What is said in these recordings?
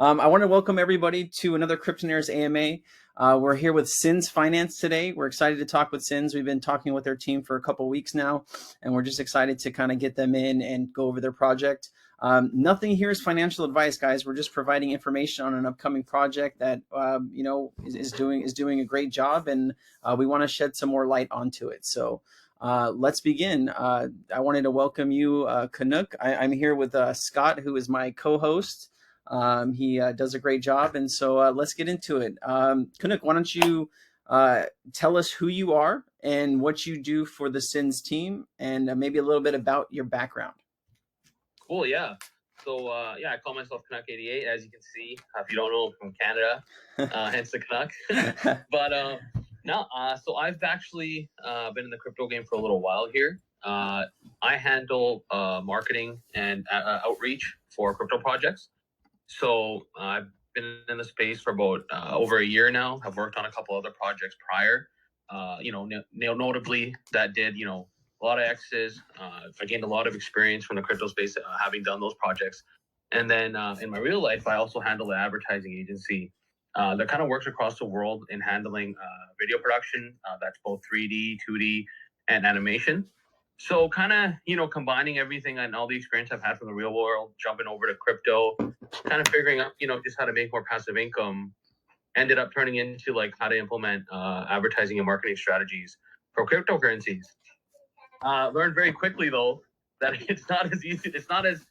I want to welcome everybody to another Cryptonaires AMA. We're here with Sins Finance today. We're excited to talk with Sins. We've been talking with their team for a couple of weeks now, and we're just excited to kind of get them in and go over their project. Nothing here is financial advice, guys. We're just providing information on an upcoming project that is doing a great job, and we want to shed some more light onto it. So let's begin. I wanted to welcome you, Kunik. I'm here with Scott, who is my co-host. He does a great job, and so let's get into it. Kunik, why don't you tell us who you are and what you do for the Sins team, and maybe a little bit about your background. Cool, yeah. So, I call myself Canuck88. As you can see, if you don't know, I'm from Canada, hence the Canuck. So I've actually been in the crypto game for a little while here. I handle marketing and outreach for crypto projects. So I've been in the space for about over a year now. I've worked on a couple other projects prior, notably that did, a lot of X's. I gained a lot of experience from the crypto space, having done those projects. And then in my real life, I also handle an advertising agency that kind of works across the world in handling video production. That's both 3D, 2D, and animation. So kind of, combining everything and all the experience I've had from the real world, jumping over to crypto, kind of figuring out, just how to make more passive income, ended up turning into like how to implement advertising and marketing strategies for cryptocurrencies. Learned very quickly though that it's not as easy. It's not as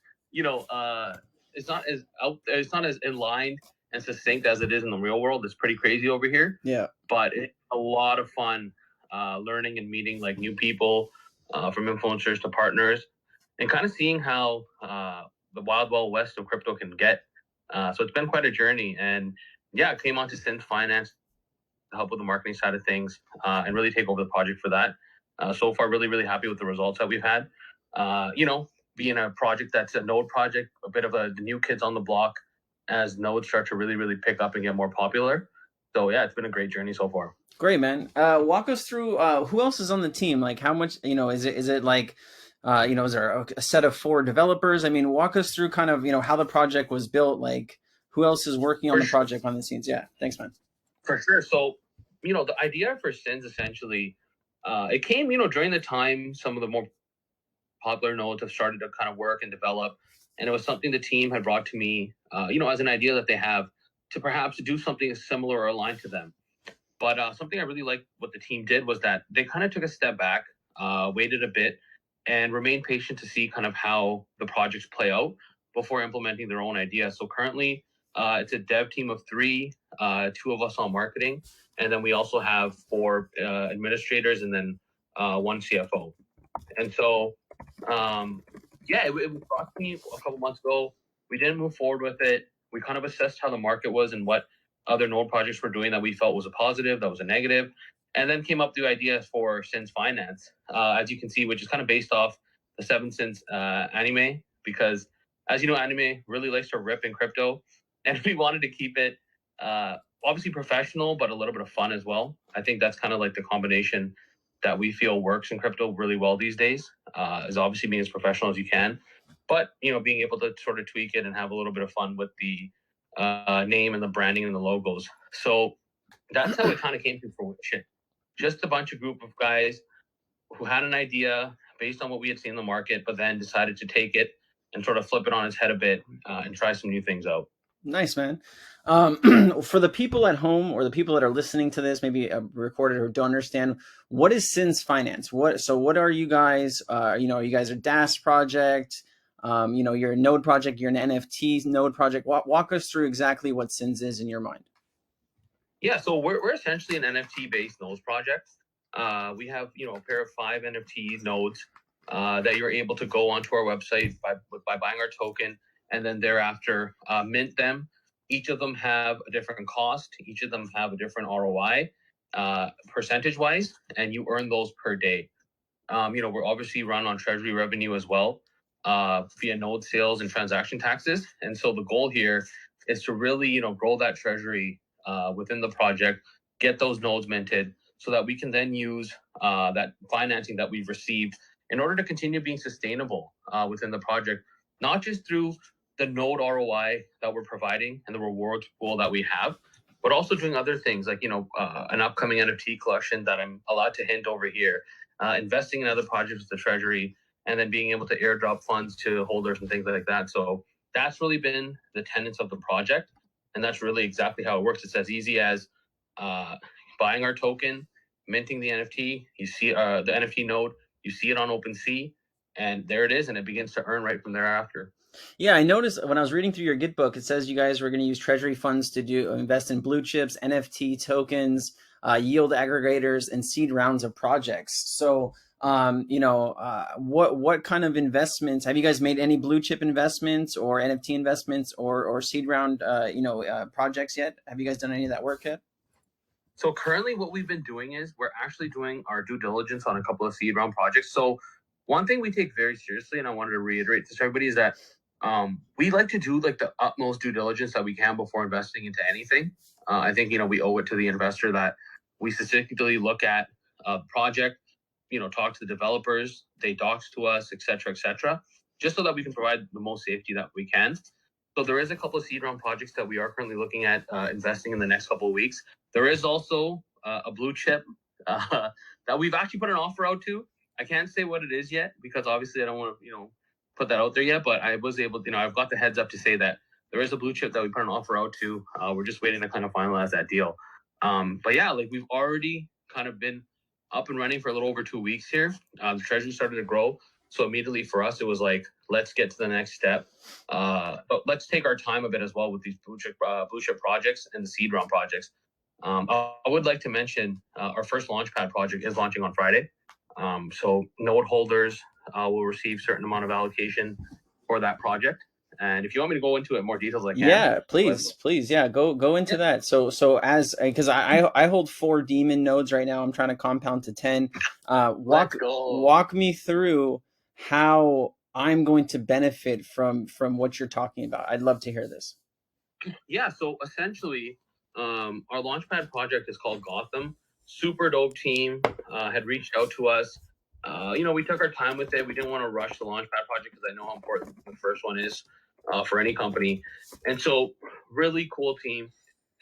it's not as in line and succinct as it is in the real world. It's pretty crazy over here. Yeah. But it's a lot of fun learning and meeting like new people, from influencers to partners, and kind of seeing how the wild west of crypto can get. So it's been quite a journey, and I came on to Sins Finance to help with the marketing side of things and really take over the project for that. So far, really, really happy with the results that we've had. Being a project that's a node project, a bit of the new kids on the block as nodes start to really, really pick up and get more popular. So it's been a great journey so far. Great, man. Walk us through who else is on the team. Like how much, is it like, is there a set of 4 developers? I mean, walk us through kind of, how the project was built. Like who else is working on the project on the scenes? Yeah. Thanks, man. For sure. So, the idea for Sins essentially, it came, during the time some of the more popular nodes have started to kind of work and develop. And it was something the team had brought to me, as an idea that they have to perhaps do something similar or aligned to them. But something I really liked what the team did was that they kind of took a step back, waited a bit, and remained patient to see kind of how the projects play out before implementing their own idea. So currently, it's a dev team of 3, 2 of us on marketing, and then we also have 4 administrators and then 1 CFO. And so, it was brought to me a couple months ago. We didn't move forward with it. We kind of assessed how the market was and what other node projects were doing that we felt was a positive, that was a negative, and then came up with the idea for Sins Finance, as you can see, which is kind of based off the 7 Sins anime, because as you know, anime really likes to rip in crypto, and we wanted to keep it obviously professional, but a little bit of fun as well. I think that's kind of like the combination that we feel works in crypto really well these days, is obviously being as professional as you can, but being able to sort of tweak it and have a little bit of fun with the name and the branding and the logos. So that's how it kind of came to fruition. Just a bunch of group of guys who had an idea based on what we had seen in the market, but then decided to take it and sort of flip it on its head a bit and try some new things out. Nice, man. For the people at home or the people that are listening to this, maybe recorded or don't understand, what is Sins Finance? What are you guys? You guys are DAS project. You're a node project. You're an NFT node project. Walk us through exactly what Sins is in your mind. Yeah, so we're essentially an NFT-based nodes project. We have a pair of 5 NFT nodes that you're able to go onto our website by buying our token, and then thereafter mint them. Each of them have a different cost. Each of them have a different ROI, percentage-wise, and you earn those per day. We're obviously run on treasury revenue as well, via node sales and transaction taxes. And so the goal here is to really, grow that treasury within the project, get those nodes minted, so that we can then use that financing that we've received in order to continue being sustainable within the project, not just through the node ROI that we're providing and the reward pool that we have, but also doing other things like, an upcoming NFT collection that I'm allowed to hint over here, investing in other projects with the treasury, and then being able to airdrop funds to holders and things like that. So that's really been the tenets of the project. And that's really exactly how it works. It's as easy as buying our token, minting the NFT, you see the NFT node, you see it on OpenSea, and there it is, and it begins to earn right from thereafter. Yeah, I noticed when I was reading through your Git book, it says you guys were going to use treasury funds to invest in blue chips, NFT tokens, yield aggregators, and seed rounds of projects. So, what kind of investments have you guys made? Any blue chip investments or NFT investments or seed round projects yet? Have you guys done any of that work yet? So currently what we've been doing is we're actually doing our due diligence on a couple of seed round projects. So one thing we take very seriously, and I wanted to reiterate this to everybody, is that we like to do like the utmost due diligence that we can before investing into anything. I think, we owe it to the investor that we specifically look at a project, talk to the developers, they docs to us, et cetera, just so that we can provide the most safety that we can. So there is a couple of seed round projects that we are currently looking at investing in the next couple of weeks. There is also a blue chip that we've actually put an offer out to. I can't say what it is yet because obviously I don't want to, put that out there yet, but I was able to, I've got the heads up to say that there is a blue chip that we put an offer out to. We're just waiting to kind of finalize that deal. But yeah, like we've already kind of been up and running for a little over 2 weeks here. The treasury started to grow. So immediately for us, it was like, let's get to the next step. But let's take our time a bit as well with these blue chip projects and the seed round projects. I would like to mention our first Launchpad project is launching on Friday. So node holders will receive certain amount of allocation for that project. And if you want me to go into it more details, I can. Yeah, please. Yeah, go into that. So because I hold 4 demon nodes right now, I'm trying to compound to 10. Walk me through how I'm going to benefit from what you're talking about. I'd love to hear this. Yeah, so essentially, our Launchpad project is called Gotham. Super dope team had reached out to us. We took our time with it. We didn't want to rush the Launchpad project because I know how important the first one is for any company. And so, really cool team,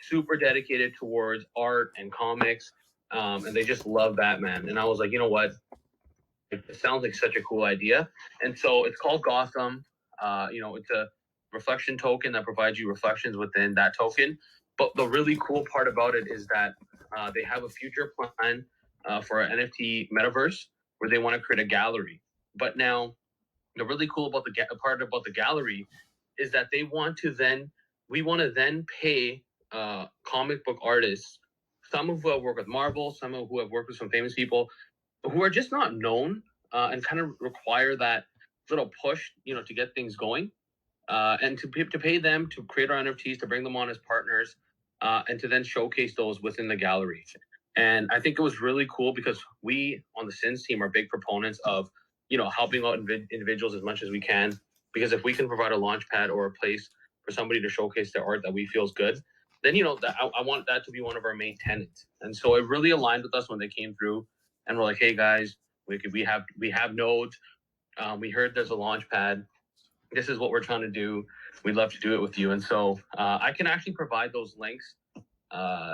super dedicated towards art and comics, and they just love Batman. And I was like, you know what? It sounds like such a cool idea. And so it's called Gotham. It's a reflection token that provides you reflections within that token. But the really cool part about it is that they have a future plan for an NFT metaverse where they want to create a gallery. But now the really cool about the part about the gallery is that we want to then pay comic book artists, some of who have worked with Marvel, some of who have worked with some famous people, who are just not known and kind of require that little push, to get things going, and to pay them to create our NFTs, to bring them on as partners, and to then showcase those within the gallery. And I think it was really cool because we on the Sins team are big proponents of, helping out individuals as much as we can. Because if we can provide a launch pad or a place for somebody to showcase their art that we feel is good, then that I want that to be one of our main tenets. And so it really aligned with us when they came through and we're like, hey guys, we have nodes. We heard there's a launch pad. This is what we're trying to do. We'd love to do it with you. And so I can actually provide those links,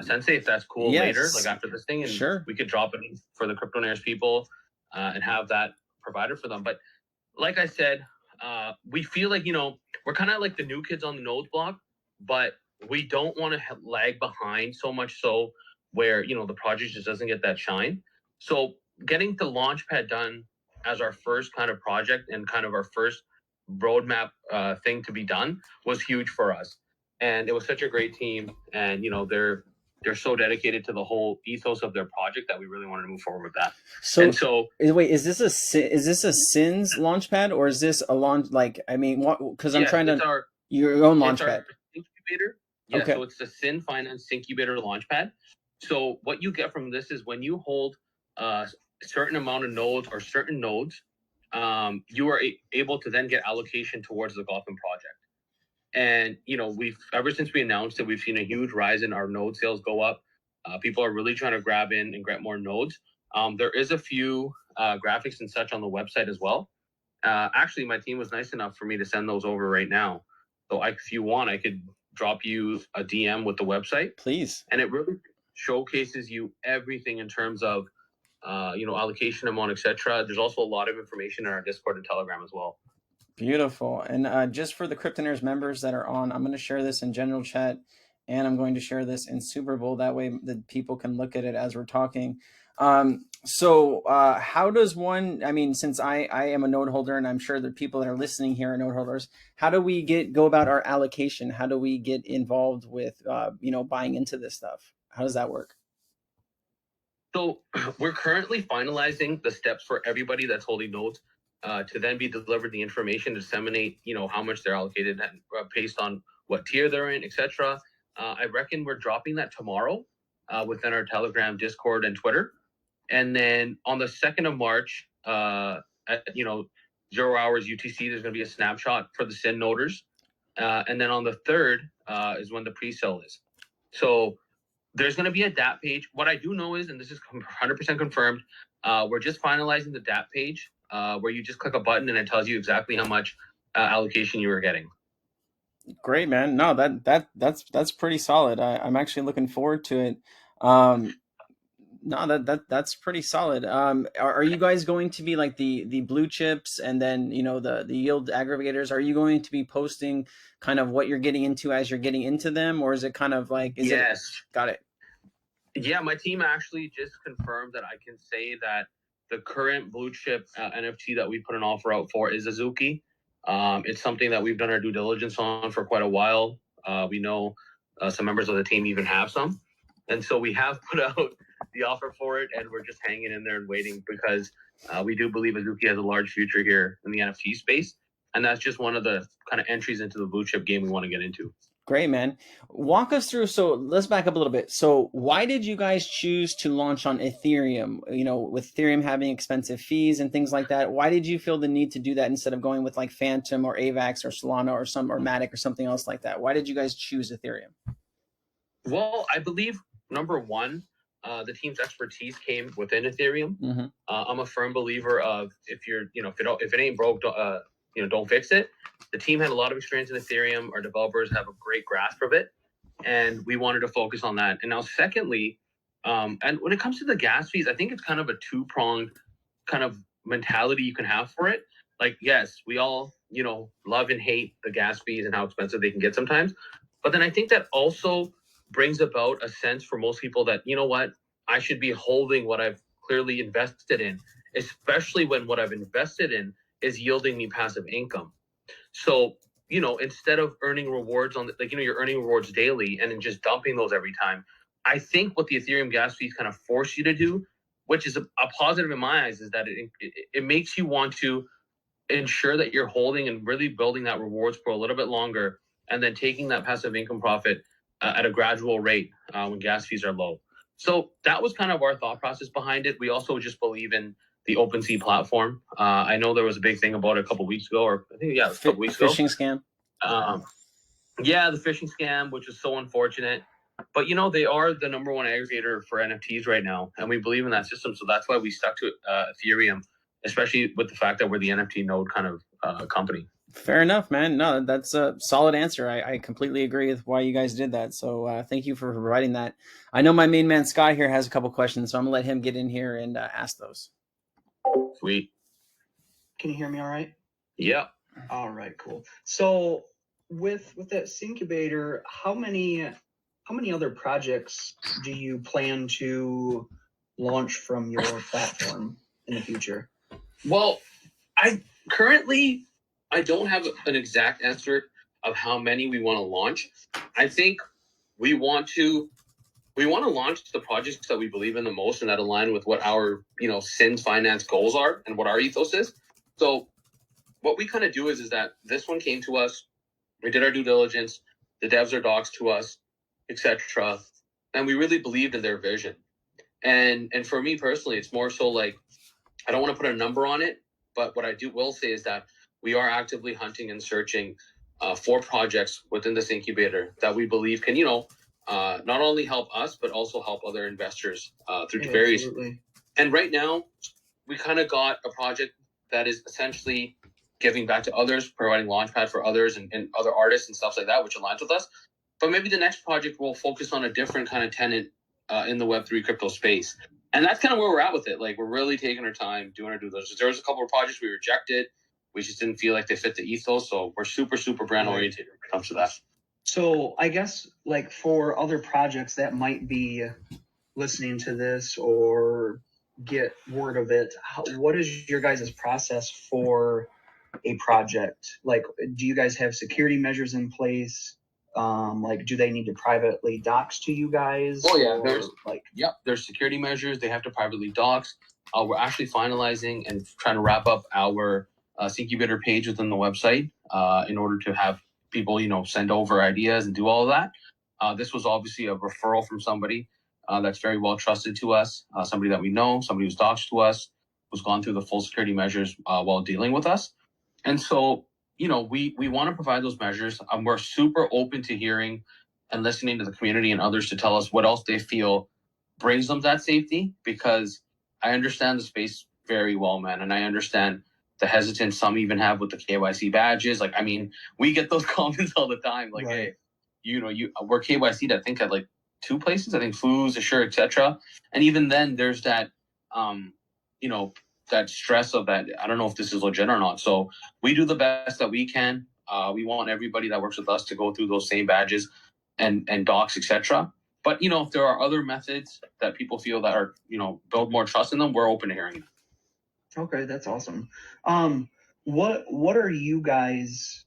Sensei, if that's cool, later, like after this thing, and sure, we could drop it for the Cryptonaires people and have that provided for them. But like I said, we feel like, we're kind of like the new kids on the nodes block, but we don't want to lag behind so much so where, the project just doesn't get that shine. So getting the Launchpad done as our first kind of project and kind of our first roadmap thing to be done was huge for us. And it was such a great team. And, they're so dedicated to the whole ethos of their project that we really wanted to move forward with that. So wait, is this a Sins Launchpad or is this a launch? Because I'm trying to your own Launchpad incubator. Yeah, okay. So it's the Sin Finance Incubator Launchpad. So what you get from this is when you hold a certain amount of nodes or certain nodes, you are able to then get allocation towards the Gotham project. And, we've ever since we announced it, we've seen a huge rise in our node sales go up. People are really trying to grab in and get more nodes. There is a few graphics and such on the website as well. Actually, my team was nice enough for me to send those over right now. So if you want, I could drop you a DM with the website. Please. And it really showcases you everything in terms of, allocation amount, etc. There's also a lot of information in our Discord and Telegram as well. Beautiful. And just for the Cryptonaires members that are on, I'm going to share this in general chat, and I'm going to share this in Super Bowl. That way the people can look at it as we're talking. So how does one, I mean, since I am a node holder, and I'm sure the people that are listening here are node holders, how do we go about our allocation? How do we get involved with, buying into this stuff? How does that work? So we're currently finalizing the steps for everybody that's holding nodes to then be delivered the information to disseminate, how much they're allocated and, based on what tier they're in, etc. I reckon we're dropping that tomorrow within our Telegram, Discord, and Twitter. And then on the 2nd of March, at 0 hours UTC, there's going to be a snapshot for the SIN noders. And then on the 3rd is when the pre-sale is. So there's going to be a DAP page. What I do know is, and this is 100% confirmed, we're just finalizing the DAP page where you just click a button and it tells you exactly how much allocation you are getting. Great, man. No, that's pretty solid. I'm actually looking forward to it. No, that's pretty solid. Are you guys going to be like the blue chips and then the yield aggregators? Are you going to be posting kind of what you're getting into as you're getting into them, or is it kind of like got it? Yeah, my team actually just confirmed that I can say that the current blue chip NFT that we put an offer out for is Azuki. It's something that we've done our due diligence on for quite a while. We know some members of the team even have some. And so we have put out the offer for it, and we're just hanging in there and waiting because we do believe Azuki has a large future here in the NFT space. And that's just one of the kind of entries into the blue chip game we want to get into. Great, man. Walk us through. So let's back up a little bit. So why did you guys choose to launch on Ethereum? With Ethereum having expensive fees and things like that, why did you feel the need to do that instead of going with like Phantom or AVAX or Solana or Matic or something else like that? Why did you guys choose Ethereum? Well, I believe number one, the team's expertise came within Ethereum. Mm-hmm. I'm a firm believer of if it ain't broke, don't fix it. The team had a lot of experience in Ethereum. Our developers have a great grasp of it, and we wanted to focus on that. And now, secondly, and when it comes to the gas fees, I think it's kind of a two-pronged kind of mentality you can have for it. Like, yes, we all, love and hate the gas fees and how expensive they can get sometimes. But then I think that also brings about a sense for most people that, I should be holding what I've clearly invested in, especially when what I've invested in is yielding me passive income. So, instead of earning rewards you're earning rewards daily and then just dumping those every time. I think what the Ethereum gas fees kind of force you to do, which is a positive in my eyes, is that it makes you want to ensure that you're holding and really building that rewards pool a little bit longer, and then taking that passive income profit at a gradual rate when gas fees are low. So that was kind of our thought process behind it. We also just believe in the OpenSea platform. I know there was a big thing about it a couple weeks ago, or I think, a couple weeks ago. Phishing scam. The phishing scam, which is so unfortunate. But, they are the number one aggregator for NFTs right now, and we believe in that system. So that's why we stuck to Ethereum, especially with the fact that we're the NFT node kind of company. Fair enough, man. No, that's a solid answer. I completely agree with why you guys did that. So thank you for providing that. I know my main man Sky here has a couple questions, so I'm gonna let him get in here and ask those. Sweet. Can you hear me all right? Yeah. All right, cool. So with that Incubator, how many other projects do you plan to launch from your platform in the future? Well, I don't have an exact answer of how many we want to launch. I think we want to launch the projects that we believe in the most and that align with what our, SIN's finance goals are and what our ethos is. So what we kind of do is that this one came to us, we did our due diligence, the devs are docs to us, etc. And we really believed in their vision. And for me personally, it's more so like, I don't want to put a number on it, but what I will say is that we are actively hunting and searching for projects within this incubator that we believe can, not only help us, but also help other investors through various. Absolutely. And right now, we kind of got a project that is essentially giving back to others, providing Launchpad for others and other artists and stuff like that, which aligns with us. But maybe the next project will focus on a different kind of tenant in the Web3 crypto space. And that's kind of where we're at with it. Like, we're really taking our time doing our due diligence. There was a couple of projects we rejected. We just didn't feel like they fit the ethos. So we're super, super brand oriented when it comes to that. So I guess, like, for other projects that might be listening to this or get word of it, what is your guys' process for a project? Like, do you guys have security measures in place? Like, do they need to privately dox to you guys? Oh yeah, there's security measures. They have to privately dox. We're actually finalizing and trying to wrap up our Incubator page within the website in order to have people, send over ideas and do all of that. This was obviously a referral from somebody that's very well trusted to us, somebody that we know, somebody who's doxed to us, who's gone through the full security measures while dealing with us. And so, we want to provide those measures. We're super open to hearing and listening to the community and others to tell us what else they feel brings them that safety, because I understand the space very well, man. And I understand the hesitance some even have with the KYC badges. Like, I mean, we get those comments all the time. Like, Right. hey, we're KYC'd, I think, at like 2 places, I think Flu's, Assure, etc. And even then there's that, that stress of that. I don't know if this is legit or not. So we do the best that we can. We want everybody that works with us to go through those same badges and docs, etc. But if there are other methods that people feel that are, build more trust in them, we're open to hearing it. Okay, that's awesome. What are you guys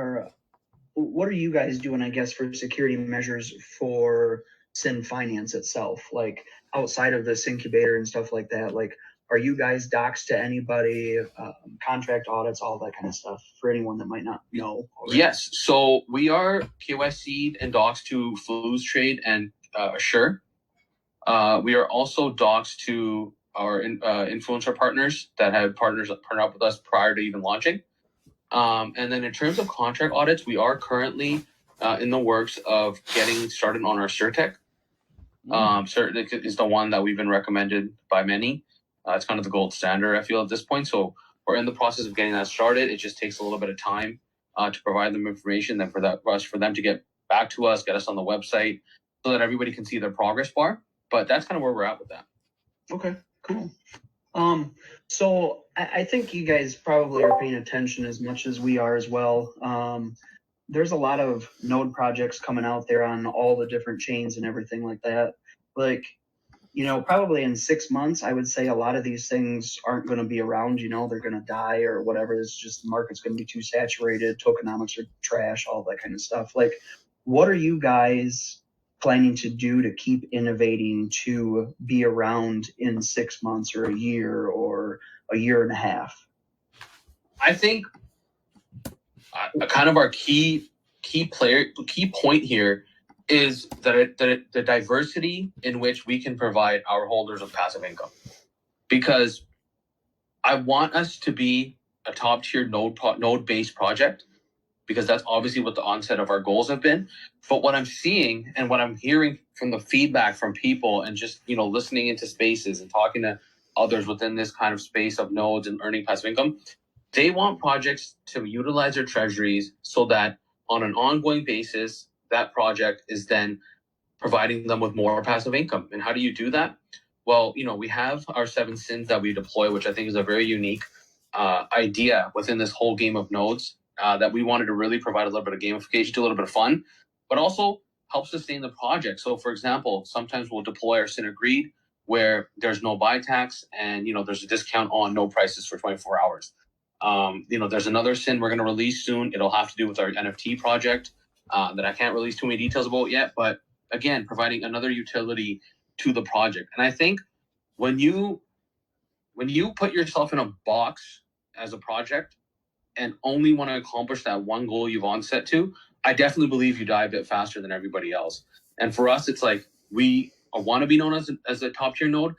doing, I guess, for security measures for Sin Finance itself? Like, outside of this incubator and stuff like that, like, are you guys doxed to anybody, contract audits, all that kind of stuff, for anyone that might not know already? Yes, so we are KYC'd and doxed to Flu's Trade and Assure. We are also doxed to our influencer partners that have partnered up with us prior to even launching. And then in terms of contract audits, we are currently in the works of getting started on our CertTech. CertTech is the one that we've been recommended by many. It's kind of the gold standard, I feel, at this point. So we're in the process of getting that started. It just takes a little bit of time to provide them information, then for them to get back to us, get us on the website, so that everybody can see their progress bar. But that's kind of where we're at with that. Okay, cool. So I think you guys probably are paying attention as much as we are as well. There's a lot of node projects coming out there on all the different chains and everything like that. Like, probably in 6 months, I would say a lot of these things aren't going to be around. They're going to die or whatever. It's just the market's going to be too saturated. Tokenomics are trash, all that kind of stuff. Like, what are you guys planning to do to keep innovating to be around in 6 months or a year or a year and a half? I think kind of our key point here is that the diversity in which we can provide our holders of passive income, because I want us to be a top tier node based project, because that's obviously what the onset of our goals have been. But what I'm seeing and what I'm hearing from the feedback from people and just, listening into spaces and talking to others within this kind of space of nodes and earning passive income, they want projects to utilize their treasuries so that on an ongoing basis, that project is then providing them with more passive income. And how do you do that? Well, we have our 7 sins that we deploy, which I think is a very unique idea within this whole game of nodes. That we wanted to really provide a little bit of gamification, to a little bit of fun, but also help sustain the project. So, for example, sometimes we'll deploy our Sin Agreed, where there's no buy tax and there's a discount on no prices for 24 hours. There's another Sin we're going to release soon. It'll have to do with our NFT project that I can't release too many details about yet. But again, providing another utility to the project. And I think when you put yourself in a box as a project and only want to accomplish that one goal you've onset to, I definitely believe you die a bit faster than everybody else. And for us, it's like we want to be known as a top tier node,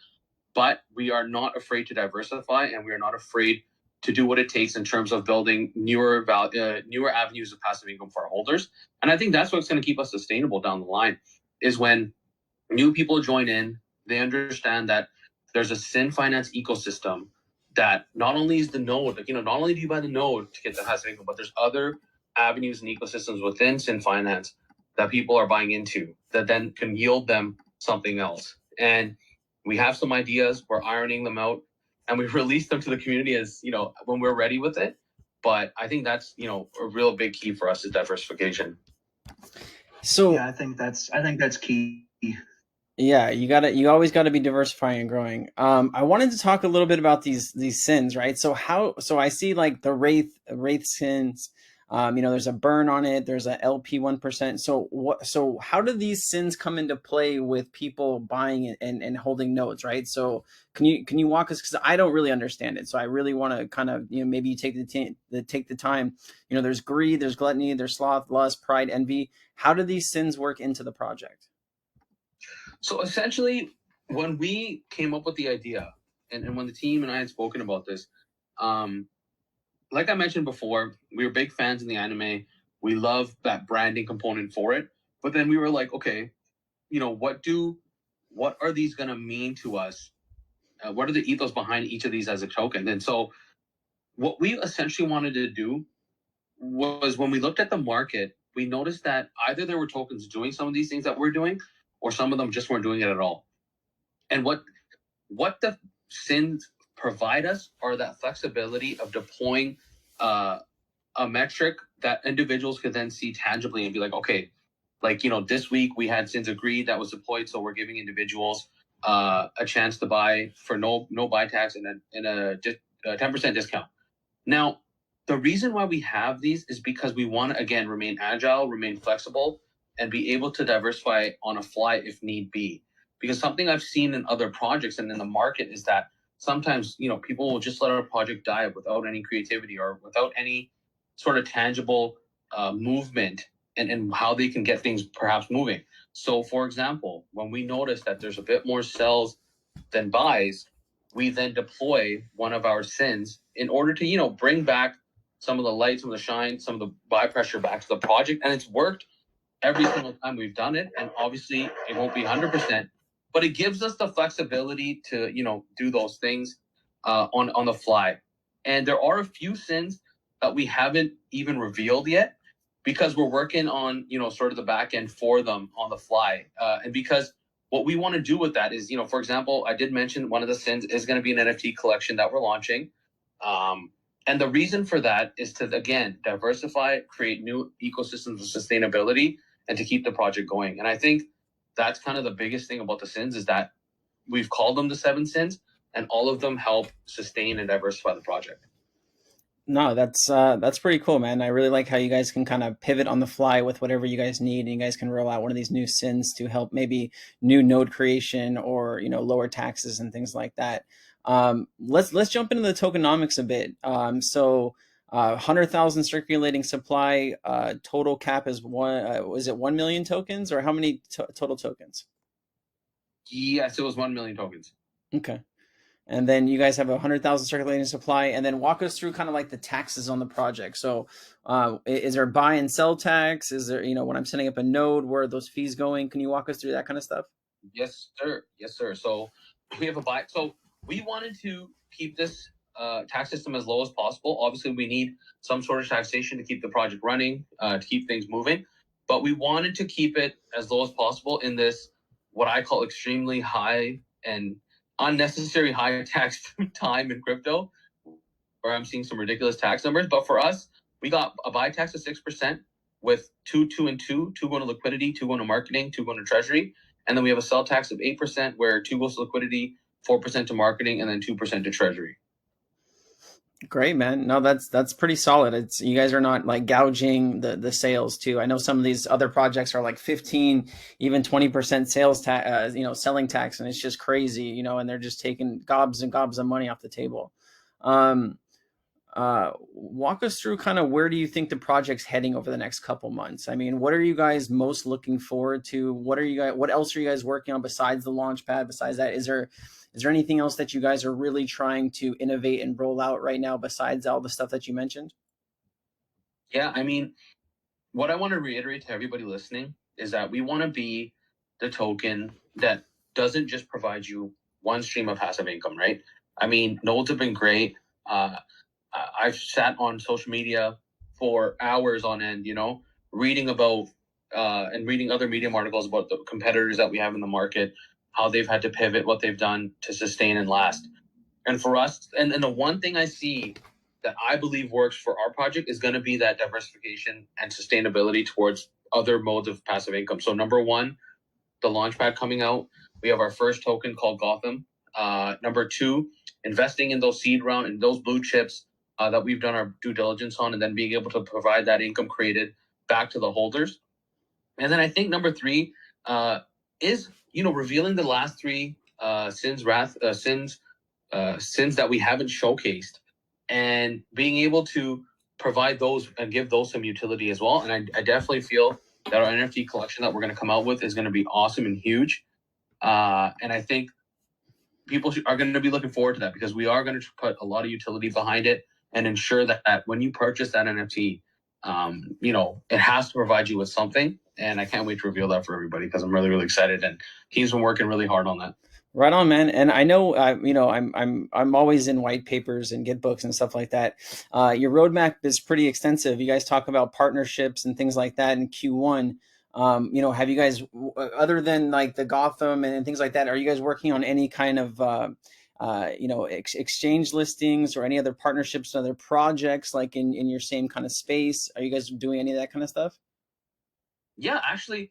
but we are not afraid to diversify, and we are not afraid to do what it takes in terms of building newer avenues of passive income for our holders. And I think that's what's going to keep us sustainable down the line, is when new people join in, they understand that there's a Sin Finance ecosystem that not only is the node, like, not only do you buy the node to get the passive income, but there's other avenues and ecosystems within Sin Finance that people are buying into that then can yield them something else. And we have some ideas, we're ironing them out, and we release them to the community as, when we're ready with it. But I think that's, a real big key for us is diversification. So yeah, I think that's key. yeah, you always gotta be diversifying and growing. I wanted to talk a little bit about these sins, right? So I see like the Wraith sins. There's a burn on it. There's a LP 1%. So how do these sins come into play with people buying it and holding nodes, right? So can you walk us, because I don't really understand it. So I really want to kind of, maybe you take the time. There's greed, there's gluttony, there's sloth, lust, pride, envy. How do these sins work into the project? So essentially, when we came up with the idea, and when the team and I had spoken about this, like I mentioned before, we were big fans in the anime. We love that branding component for it. But then we were like, okay, what are these going to mean to us? What are the ethos behind each of these as a token? And so what we essentially wanted to do was, when we looked at the market, we noticed that either there were tokens doing some of these things that we're doing, or some of them just weren't doing it at all. And what the sins provide us are that flexibility of deploying a metric that individuals could then see tangibly and be like, okay, like, this week we had sins agreed that was deployed, so we're giving individuals a chance to buy for no buy tax and a 10% discount. Now, the reason why we have these is because we want to, again, remain agile, remain flexible, and be able to diversify on a fly if need be. Because something I've seen in other projects and in the market is that sometimes, people will just let a project die without any creativity or without any sort of tangible movement and how they can get things perhaps moving. So, for example, when we notice that there's a bit more sells than buys, we then deploy one of our sins in order to, bring back some of the light, some of the shine, some of the buy pressure back to the project. And it's worked every single time we've done it. And obviously it won't be 100%, but it gives us the flexibility to, do those things on the fly. And there are a few sins that we haven't even revealed yet, because we're working on, sort of the back end for them on the fly. And because what we want to do with that is, for example, I did mention one of the sins is going to be an NFT collection that we're launching. And the reason for that is to, again, diversify, create new ecosystems of sustainability, and to keep the project going. And I think that's kind of the biggest thing about the sins, is that we've called them the 7 sins, and all of them help sustain and diversify the project. No, that's pretty cool, man. I really like how you guys can kind of pivot on the fly with whatever you guys need, and you guys can roll out one of these new sins to help maybe new node creation or lower taxes and things like that. Let's jump into the tokenomics a bit. 100,000 circulating supply. Total cap is was it 1 million tokens, or how many total tokens? Yes, it was 1 million tokens. Okay. And then you guys have 100,000 circulating supply, and then walk us through kind of like the taxes on the project. So is there buy and sell tax? Is there, when I'm setting up a node, where are those fees going? Can you walk us through that kind of stuff? Yes, sir. Yes, sir. So we have a buy. So we wanted to keep this tax system as low as possible. Obviously, we need some sort of taxation to keep the project running, to keep things moving. But we wanted to keep it as low as possible in this, what I call extremely high and unnecessary high tax time in crypto, where I'm seeing some ridiculous tax numbers. But for us, we got a buy tax of 6%, with 2 going to liquidity, 2 going to marketing, 2 going to treasury. And then we have a sell tax of 8%, where 2 goes to liquidity, 4% to marketing, and then 2% to treasury. Great, man. No, that's pretty solid. It's, you guys are not like gouging the sales too. I know some of these other projects are like 15, even 20% sales tax, selling tax, and it's just crazy, and they're just taking gobs and gobs of money off the table. Walk us through kind of, where do you think the project's heading over the next couple months? I mean, what are you guys most looking forward to? What else are you guys working on besides the Launchpad? Besides that, is there anything else that you guys are really trying to innovate and roll out right now besides all the stuff that you mentioned? Yeah, I mean, what I want to reiterate to everybody listening is that we want to be the token that doesn't just provide you one stream of passive income, right? I mean, nodes have been great. I've sat on social media for hours on end, reading about and reading other Medium articles about the competitors that we have in the market, how they've had to pivot, what they've done to sustain and last. And for us, and the one thing I see that I believe works for our project is going to be that diversification and sustainability towards other modes of passive income. So number one, the Launchpad coming out. We have our first token called Gotham. Number two, investing in those seed round and those blue chips that we've done our due diligence on, and then being able to provide that income created back to the holders. And then I think number three is revealing the last three sins that we haven't showcased, and being able to provide those and give those some utility as well. And I definitely feel that our NFT collection that we're going to come out with is going to be awesome and huge. And I think people are going to be looking forward to that, because we are going to put a lot of utility behind it and ensure that when you purchase that NFT, it has to provide you with something. And I can't wait to reveal that for everybody, because I'm really, really excited. And he's been working really hard on that. Right on, man. And I know, I'm always in white papers and get books and stuff like that. Your roadmap is pretty extensive. You guys talk about partnerships and things like that in Q1. Have you guys, other than like the Gotham and things like that, are you guys working on any kind of, exchange listings or any other partnerships, other projects like in your same kind of space? Are you guys doing any of that kind of stuff? Yeah, actually,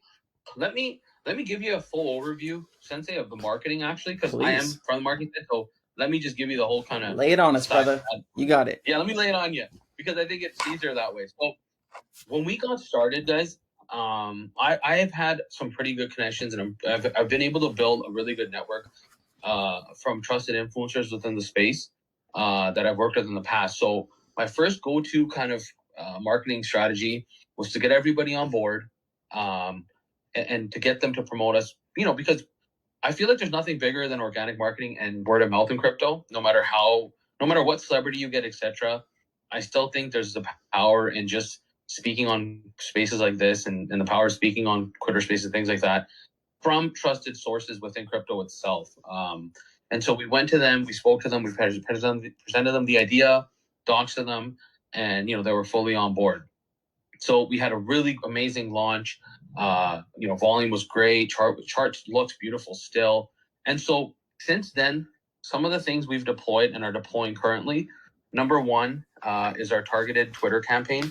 let me give you a full overview, Sensei, of the marketing, actually, because I am from the marketing side. So let me just give you the whole kind of... Lay it on us, brother. You got it. Yeah, let me lay it on you, because I think it's easier that way. So when we got started, guys, I have had some pretty good connections, and I've been able to build a really good network from trusted influencers within the space that I've worked with in the past. So my first go-to kind of marketing strategy was to get everybody on board, and to get them to promote us, because I feel like there's nothing bigger than organic marketing and word of mouth in crypto. No matter what celebrity you get, etc. I still think there's the power in just speaking on spaces like this, and the power of speaking on Twitter spaces, things like that, from trusted sources within crypto itself. And so we went to them, we spoke to them, we presented them the idea, doxed to them, and they were fully on board. So we had a really amazing launch. Volume was great. Chart looks beautiful still. And so since then, some of the things we've deployed and are deploying currently, number one is our targeted Twitter campaign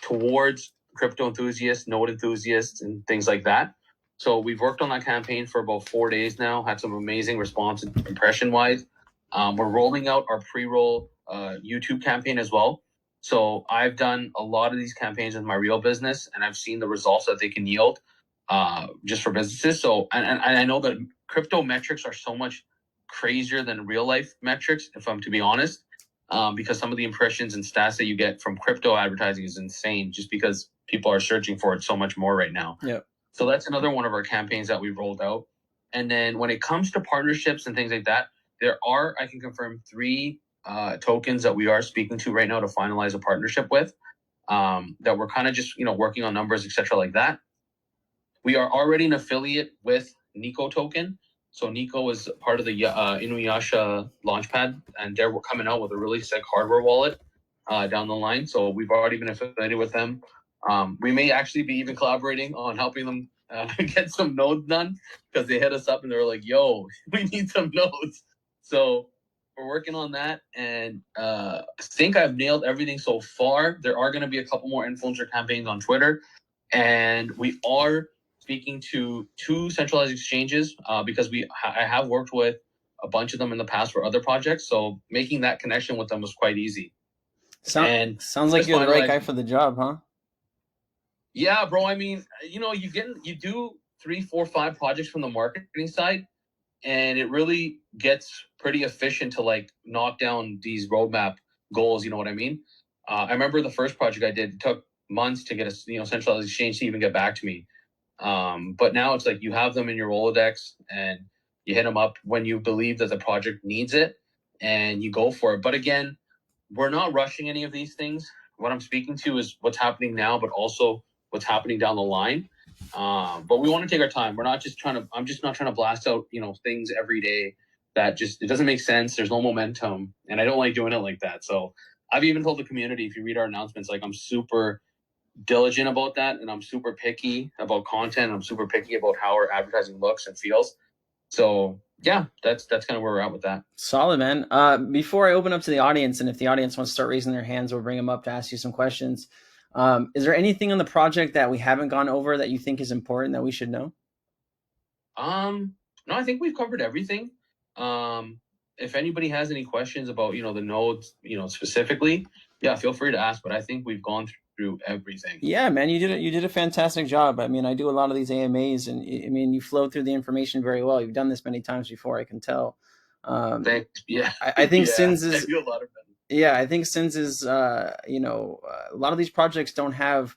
towards crypto enthusiasts, node enthusiasts, and things like that. So we've worked on that campaign for about 4 days now, had some amazing response impression-wise. We're rolling out our pre-roll YouTube campaign as well. So I've done a lot of these campaigns with my real business, and I've seen the results that they can yield just for businesses. So, and I know that crypto metrics are so much crazier than real life metrics, if I'm to be honest, because some of the impressions and stats that you get from crypto advertising is insane, just because people are searching for it so much more right now. Yeah. So that's another one of our campaigns that we've rolled out. And then when it comes to partnerships and things like that, there are, I can confirm, 3 tokens that we are speaking to right now to finalize a partnership with, that we're kind of just working on numbers, etc. like that. We are already an affiliate with Nico token. So Nico is part of the Inuyasha Launchpad, and they're coming out with a really sick hardware wallet down the line. So we've already been affiliated with them. We may actually be even collaborating on helping them get some nodes done, because they hit us up and they were like, yo, we need some nodes. So we're working on that, and I think I've nailed everything so far. There are going to be a couple more influencer campaigns on Twitter, and we are speaking to 2 centralized exchanges because I have worked with a bunch of them in the past for other projects. So making that connection with them was quite easy. Sounds like you're the right guy for the job, huh? Yeah, bro. I mean, you do 3, 4, 5 projects from the marketing side, and it really gets pretty efficient to like knock down these roadmap goals. You know what I mean? I remember the first project I did, it took months to get a centralized exchange to even get back to me. But now it's like you have them in your Rolodex, and you hit them up when you believe that the project needs it, and you go for it. But again, we're not rushing any of these things. What I'm speaking to is what's happening now, but also what's happening down the line. But we want to take our time. I'm just not trying to blast out, things every day. that just, it doesn't make sense. There's no momentum, and I don't like doing it like that. So I've even told the community, if you read our announcements, like I'm super diligent about that, and I'm super picky about content, and I'm super picky about how our advertising looks and feels. So yeah, that's kind of where we're at with that. Solid, man. Before I open up to the audience, and if the audience wants to start raising their hands, we'll bring them up to ask you some questions. Is there anything on the project that we haven't gone over that you think is important that we should know? No, I think we've covered everything. If anybody has any questions about, the nodes, specifically, yeah, feel free to ask, but I think we've gone through everything. Yeah, man, you did a fantastic job. I mean, I do a lot of these AMAs, and I mean, you flow through the information very well. You've done this many times before, I can tell. Thanks. Yeah. I think Sins is, I do a lot of them. yeah, I think Sins is, a lot of these projects don't have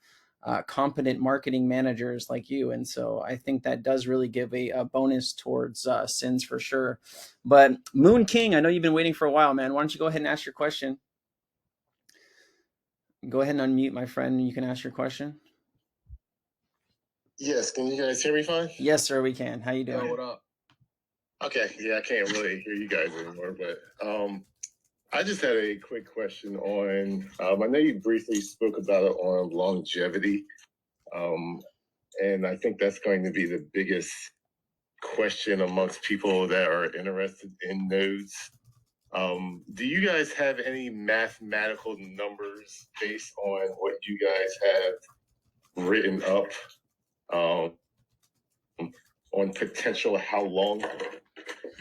competent marketing managers like you. And so I think that does really give a bonus towards Sins for sure. But Moon King, I know you've been waiting for a while, man. Why don't you go ahead and ask your question? Go ahead and unmute, my friend, and you can ask your question. Yes, can you guys hear me fine? Yes, sir, we can. How you doing? Yeah, what up? Okay, yeah, I can't really hear you guys anymore, but I just had a quick question on, I know you briefly spoke about it on longevity, and I think that's going to be the biggest question amongst people that are interested in nodes. Do you guys have any mathematical numbers based on what you guys have written up on potential how long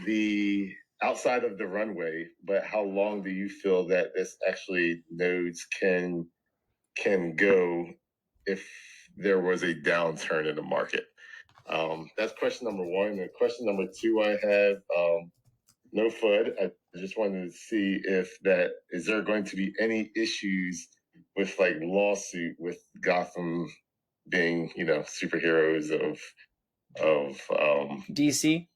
the outside of the runway, but how long do you feel that this actually nodes can go if there was a downturn in the market? That's question number one. And question number two, I have no FUD. I just wanted to see if is there going to be any issues with like lawsuit with Gotham being, superheroes of DC?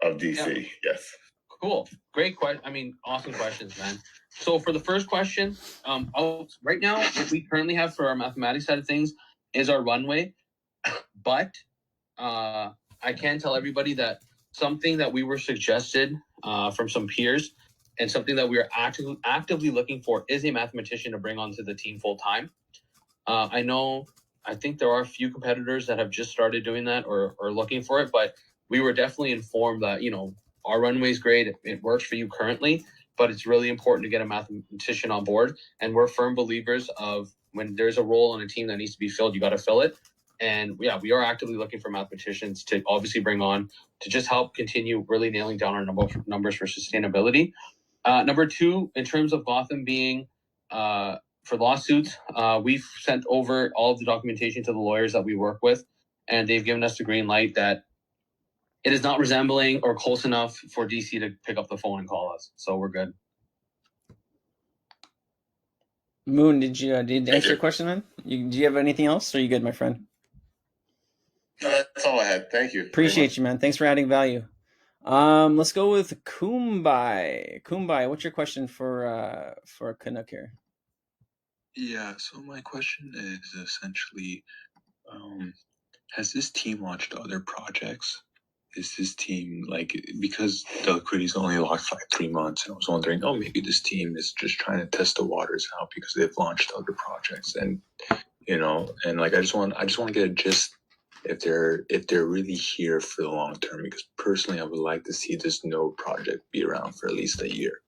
Of DC, yes. Cool. Great question. I mean, awesome questions, man. So for the first question, right now, what we currently have for our mathematics side of things is our runway. But I can tell everybody that something that we were suggested from some peers and something that we are actively looking for is a mathematician to bring onto the team full time. I think there are a few competitors that have just started doing that or looking for it, but we were definitely informed that, our runway is great. It works for you currently, but it's really important to get a mathematician on board. And we're firm believers of when there's a role on a team that needs to be filled, you got to fill it. And yeah, we are actively looking for mathematicians to obviously bring on to just help continue really nailing down our numbers for sustainability. Number two, in terms of Gotham being for lawsuits, we've sent over all of the documentation to the lawyers that we work with, and they've given us the green light that it is not resembling or close enough for DC to pick up the phone and call us. So we're good. Moon, did you answer your question then? Do you have anything else, or are you good, my friend? That's all I had. Thank you. Appreciate you, man. Thanks for adding value. Let's go with Kumbai. Kumbai, what's your question for Kunik here? Yeah, so my question is essentially, has this team launched other projects? Is this team because the liquidity is only locked for 3 months, and I was wondering, maybe this team is just trying to test the waters out because they've launched other projects, and I just want to get a gist if they're really here for the long term, because personally I would like to see this node project be around for at least a year.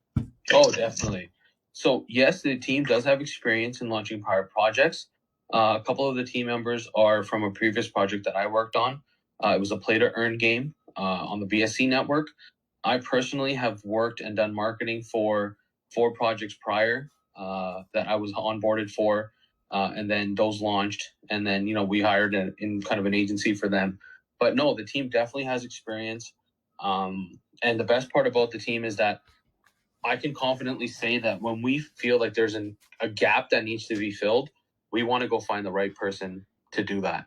Oh, definitely. So yes, the team does have experience in launching prior projects. A couple of the team members are from a previous project that I worked on. It was a play to earn game on the BSC network. I personally have worked and done marketing for 4 projects prior that I was onboarded for, and then those launched, and then we hired in kind of an agency for them. But no, the team definitely has experience, and the best part about the team is that I can confidently say that when we feel like there's a gap that needs to be filled, we want to go find the right person to do that.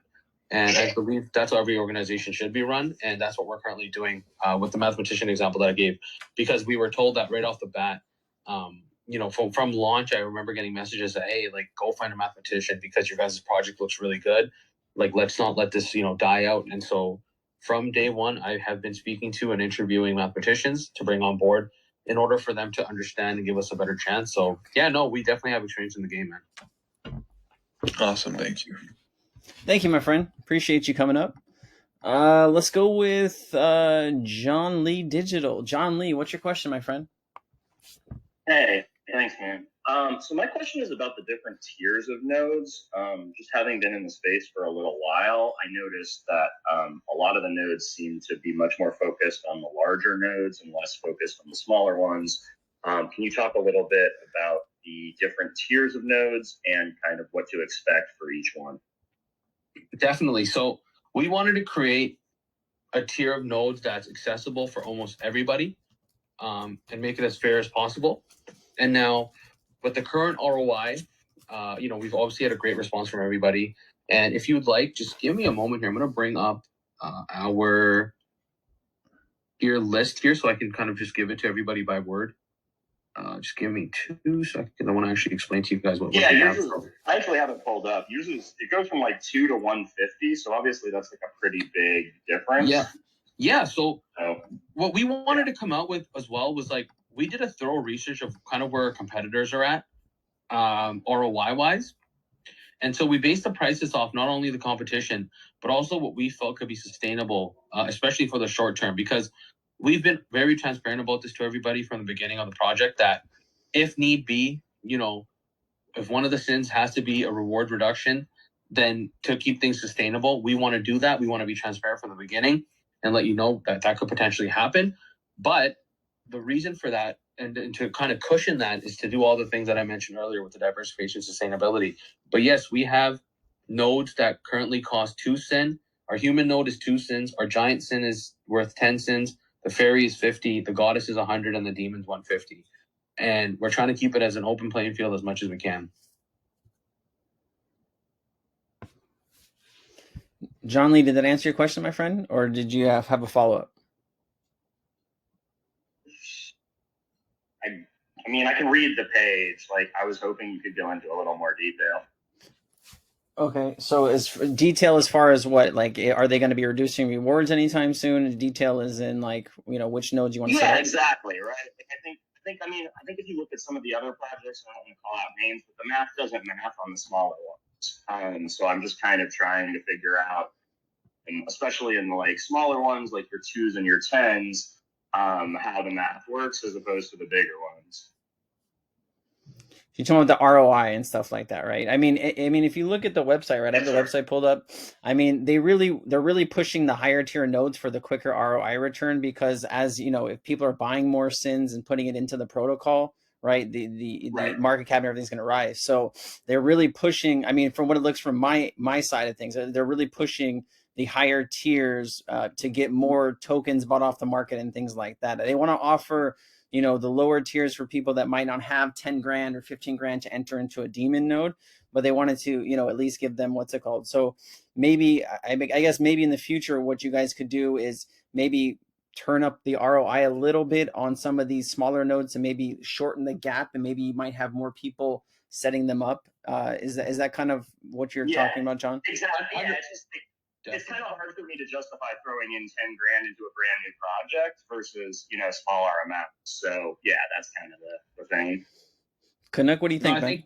And I believe that's how every organization should be run. And that's what we're currently doing with the mathematician example that I gave, because we were told that right off the bat, from launch, I remember getting messages that, hey, go find a mathematician because your guys' project looks really good. Let's not let this, die out. And so from day one, I have been speaking to and interviewing mathematicians to bring on board in order for them to understand and give us a better chance. So yeah, no, we definitely have experience in the game, man. Awesome, thank you. Thank you, my friend. Appreciate you coming up. Let's go with John Lee Digital. John Lee, what's your question, my friend? Hey, thanks, man. So my question is about the different tiers of nodes. Just having been in the space for a little while, I noticed that a lot of the nodes seem to be much more focused on the larger nodes and less focused on the smaller ones. Can you talk a little bit about the different tiers of nodes and kind of what to expect for each one? Definitely. So we wanted to create a tier of nodes that's accessible for almost everybody, and make it as fair as possible. And now with the current ROI, we've obviously had a great response from everybody. And if you'd like, just give me a moment here. I'm going to bring up our tier list here so I can kind of just give it to everybody by word. Just give me 2 seconds. I want to actually explain to you guys what. Yeah, I actually have it pulled up. Usually it goes from like 2 to 150. So obviously that's like a pretty big difference. Yeah. So what we wanted to come out with as well was like, we did a thorough research of kind of where our competitors are at, ROI wise. And so we based the prices off not only the competition, but also what we felt could be sustainable, especially for the short term, because we've been very transparent about this to everybody from the beginning of the project that if need be, if one of the sins has to be a reward reduction, then to keep things sustainable, we want to do that. We want to be transparent from the beginning and let you know that that could potentially happen. But the reason for that and to kind of cushion that is to do all the things that I mentioned earlier with the diversification sustainability. But yes, we have nodes that currently cost 2 sin. Our human node is 2 sins. Our giant sin is worth 10 sins. The fairy is 50. The goddess is 100 and the demon's 150. And we're trying to keep it as an open playing field as much as we can. John Lee, did that answer your question, my friend? Or did you have a follow-up? I mean, I can read the page. Like, I was hoping you could go into a little more detail. Okay, so as detail as far as what, like, are they going to be reducing rewards anytime soon? The detail is in like, which nodes you want to. Yeah, exactly, right. Like, I think if you look at some of the other projects, I don't want to call out names, but the math doesn't math on the smaller ones. So I'm just kind of trying to figure out, and especially in the like smaller ones, like your 2s and your 10s, how the math works as opposed to the bigger ones. You're talking about the ROI and stuff like that, right? I mean, if you look at the website, right? I have the website pulled up. I mean, they're really pushing the higher tier nodes for the quicker ROI return because, as you know, if people are buying more sins and putting it into the protocol, right, the market cap and everything's going to rise. So they're really pushing. I mean, from what it looks from my side of things, they're really pushing the higher tiers to get more tokens bought off the market and things like that. They want to offer the lower tiers for people that might not have 10 grand or 15 grand to enter into a demon node, but they wanted to, at least give them what's it called. So maybe, I guess maybe in the future, what you guys could do is maybe turn up the ROI a little bit on some of these smaller nodes and maybe shorten the gap, and maybe you might have more people setting them up. Is that kind of what you're talking about, John? Exactly. Yeah, it's kind of hard for me to justify throwing in 10 grand into a brand new project versus, smaller amounts. So yeah, that's kind of the thing. Kunik, what do you think, man?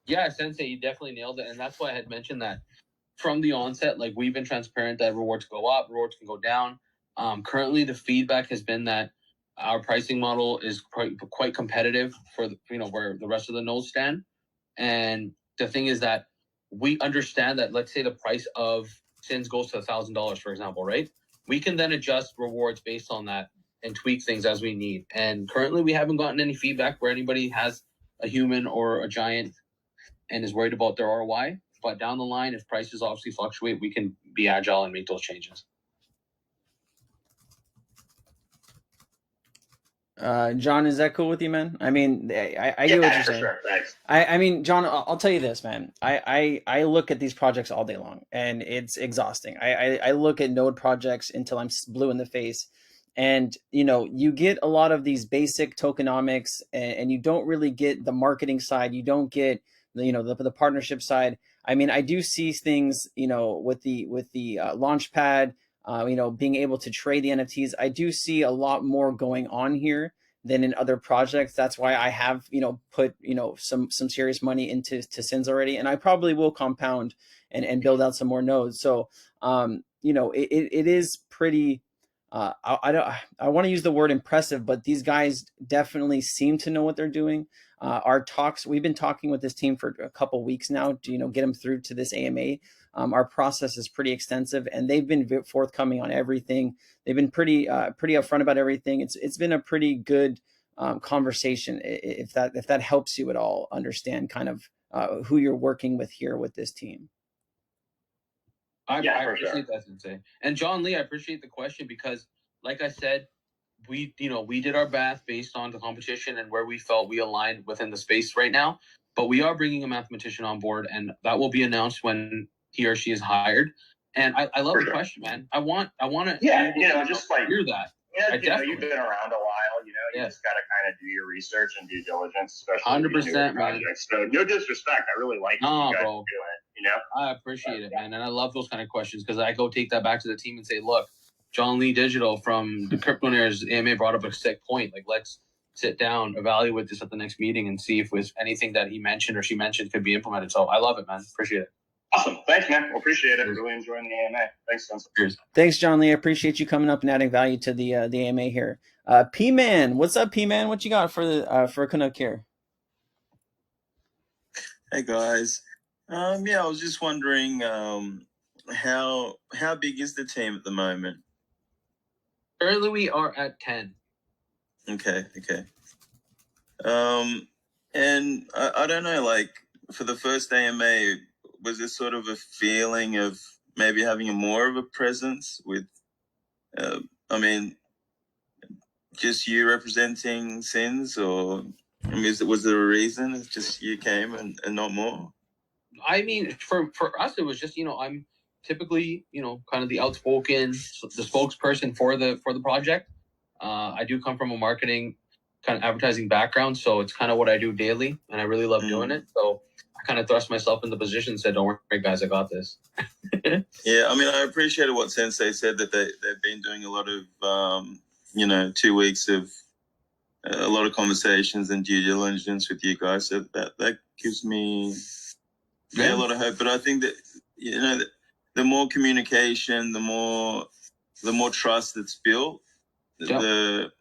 Yeah, Sensei, you definitely nailed it. And that's why I had mentioned that from the onset, like we've been transparent that rewards go up, rewards can go down. Currently the feedback has been that our pricing model is quite competitive for where the rest of the nodes stand. And the thing is that we understand that, let's say the price of sins goes to $1,000, for example, right? We can then adjust rewards based on that and tweak things as we need. And currently we haven't gotten any feedback where anybody has a human or a giant and is worried about their ROI. But down the line, if prices obviously fluctuate, we can be agile and make those changes. John, is that cool with you, man? I mean, I get what you're saying. Sure. Thanks. I mean, John, I'll tell you this, man. I look at these projects all day long, and it's exhausting. I look at node projects until I'm blue in the face, and you get a lot of these basic tokenomics, and you don't really get the marketing side. You don't get the partnership side. I mean, I do see things with the Launchpad. being able to trade the NFTs. I do see a lot more going on here than in other projects. That's why I have, put, some serious money into SINs already, and I probably will compound and build out some more nodes. So, it is pretty, I want to use the word impressive, but these guys definitely seem to know what they're doing. We've been talking with this team for a couple weeks now to, get them through to this AMA. Our process is pretty extensive, and they've been forthcoming on everything. They've been pretty upfront about everything. It's been a pretty good conversation. If that helps you at all understand kind of who you're working with here with this team. I appreciate that, Sensei. And John Lee, I appreciate the question because, like I said, we did our best based on the competition and where we felt we aligned within the space right now. But we are bringing a mathematician on board, and that will be announced when he or she is hired. And I love the question, man. I want to just like hear that. You've been around a while. You just got to kind of do your research and due diligence, especially 100%, man. So no disrespect, I really like what you guys bro. are doing. I appreciate it, man, and I love those kind of questions because I go take that back to the team and say, look, John Lee Digital from the Cryptonaires AMA brought up a sick point. Like, let's sit down, evaluate this at the next meeting, and see if with anything that he mentioned or she mentioned could be implemented. So I love it, man. Appreciate it. Awesome. Thanks, man. Well, appreciate it. Really enjoying the AMA. Thanks, Sensei. Cheers. Thanks, John Lee. I appreciate you coming up and adding value to the AMA here. P-Man, what's up, P-Man? What you got for Kunik here? Hey guys. I was just wondering how big is the team at the moment? Currently, we are at 10. Okay. And I don't know, like for the first AMA, was there sort of a feeling of maybe having more of a presence with, just you representing SINs, or was there a reason? It's just you came and not more? I mean, for us, it was just, I'm typically, kind of the outspoken, the spokesperson for the project. I do come from a marketing kind of advertising background, so it's kind of what I do daily, and I really love doing it. So I kind of thrust myself in the position and said, don't worry, guys, I got this. Yeah, I appreciated what Sensei said, that they've been doing a lot of, 2 weeks of a lot of conversations and due diligence with you guys. So that gives me a lot of hope. But I think that, the more communication, the more trust that's built, the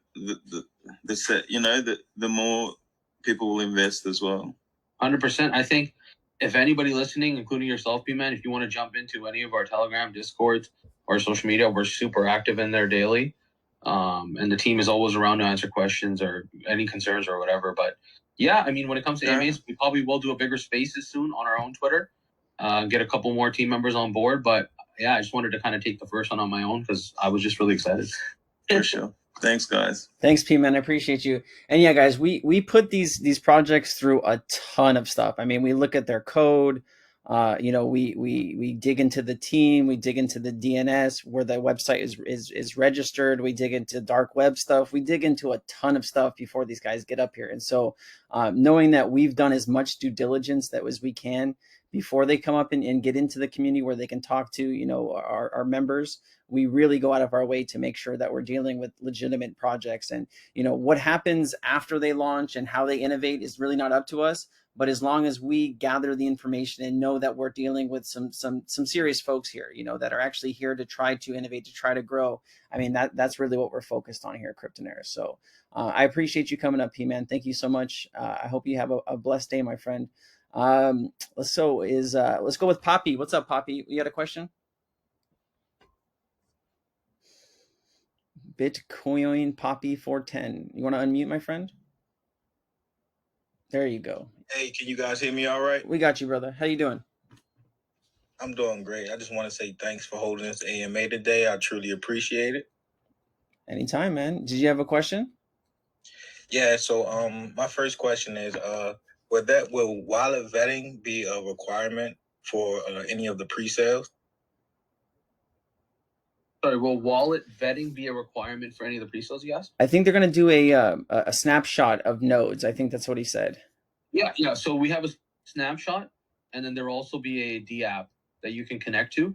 more people will invest as well. 100%. I think if anybody listening, including yourself, B-Man, if you want to jump into any of our Telegram, Discords, or social media, we're super active in there daily. And the team is always around to answer questions or any concerns or whatever. But yeah, when it comes to AMAs, we probably will do a bigger spaces soon on our own Twitter, get a couple more team members on board. But yeah, I just wanted to kind of take the first one on my own because I was just really excited. For sure. Thanks, guys. Thanks, P-Man. I appreciate you. And yeah, guys, we put these projects through a ton of stuff. We look at their code. We dig into the team. We dig into the DNS where the website is registered. We dig into dark web stuff. We dig into a ton of stuff before these guys get up here. And so knowing that we've done as much due diligence as we can before they come up and get into the community where they can talk to, our members, we really go out of our way to make sure that we're dealing with legitimate projects. And, what happens after they launch and how they innovate is really not up to us. But as long as we gather the information and know that we're dealing with some serious folks here, that are actually here to try to innovate, to try to grow, that's really what we're focused on here at Cryptonaires. So I appreciate you coming up, P-Man. Thank you so much. I hope you have a blessed day, my friend. Let's go with Poppy. What's up, Poppy? You got a question? Bitcoin Poppy 410. You want to unmute, my friend? There you go. Hey, can you guys hear me all right? We got you, brother. How you doing? I'm doing great. I just want to say thanks for holding this AMA today. I truly appreciate it. Anytime, man. Did you have a question? Yeah, so my first question is, will wallet vetting be a requirement for any of the pre-sales? Sorry, will wallet vetting be a requirement for any of the pre-sales, you asked? I think they're going to do a snapshot of nodes. I think that's what he said. Yeah. So we have a snapshot, and then there will also be a DApp that you can connect to.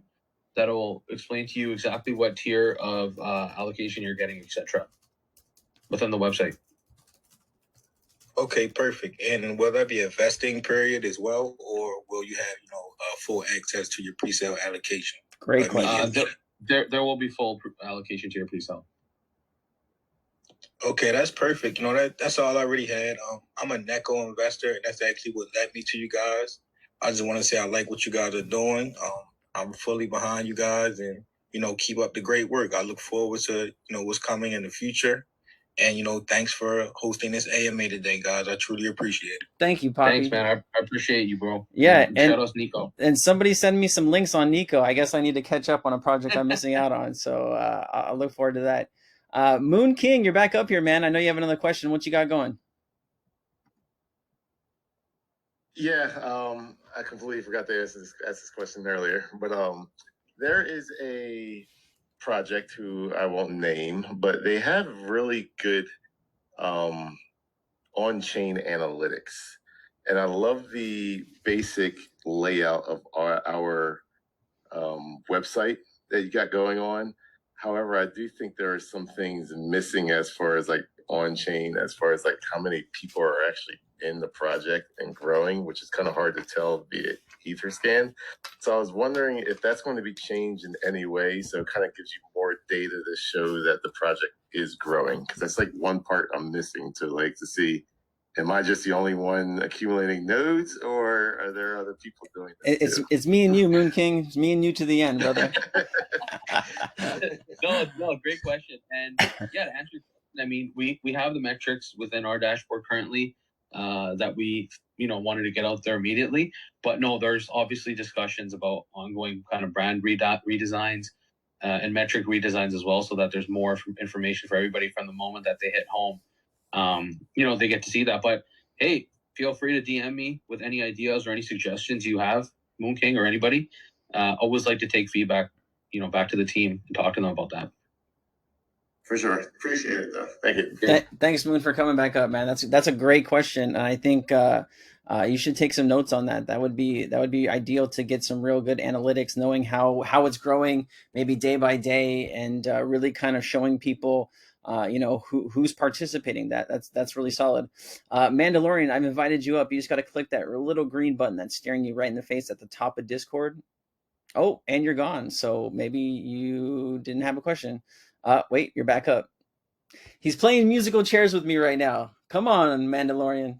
that'll explain to you exactly what tier of allocation you're getting, etc. within the website. Okay, perfect. And will there be a vesting period as well, or will you have full access to your pre-sale allocation? Great question. There will be full allocation to your pre-sale. Okay, that's perfect. That's all I really had. I'm a Neko investor, and that's actually what led me to you guys. I just want to say I like what you guys are doing. I'm fully behind you guys, and keep up the great work. I look forward to what's coming in the future. And thanks for hosting this AMA today, guys. I truly appreciate it. Thank you, Poppy. Thanks, man. I appreciate you, bro. Yeah, and shout out to Nico. And somebody send me some links on Nico. I guess I need to catch up on a project I'm missing out on. So I'll look forward to that. Moon King, you're back up here, man. I know you have another question. What you got going? Yeah, I completely forgot to ask this question earlier, but there is a project who I won't name, but they have really good on-chain analytics, and I love the basic layout of our website that you got going on. However, I do think there are some things missing as far as like on-chain, as far as like how many people are actually in the project and growing, which is kind of hard to tell via Etherscan. So I was wondering if that's going to be changed in any way, so it kind of gives you more data to show that the project is growing, because that's like one part I'm missing to see, am I just the only one accumulating nodes, or are there other people doing this? It's me and you, Moon King. It's me and you to the end, brother. No, great question. And yeah, to answer, I mean, we have the metrics within our dashboard currently that we wanted to get out there immediately. But no, there's obviously discussions about ongoing kind of brand redesigns and metric redesigns as well, so that there's more information for everybody from the moment that they hit home. They get to see that. But hey, feel free to DM me with any ideas or any suggestions you have, Moon King or anybody. Always like to take feedback, back to the team and talk to them about that. For sure. Appreciate it, though. Thank you. Thanks, Moon, for coming back up, man. That's a great question, and I think you should take some notes on that. That would be ideal to get some real good analytics, knowing how it's growing, maybe day by day, and really kind of showing people, who's participating. That's really solid. Mandalorian, I've invited you up. You just got to click that little green button that's staring you right in the face at the top of Discord. Oh, and you're gone. So maybe you didn't have a question. Wait, you're back up. He's playing musical chairs with me right now. Come on, Mandalorian.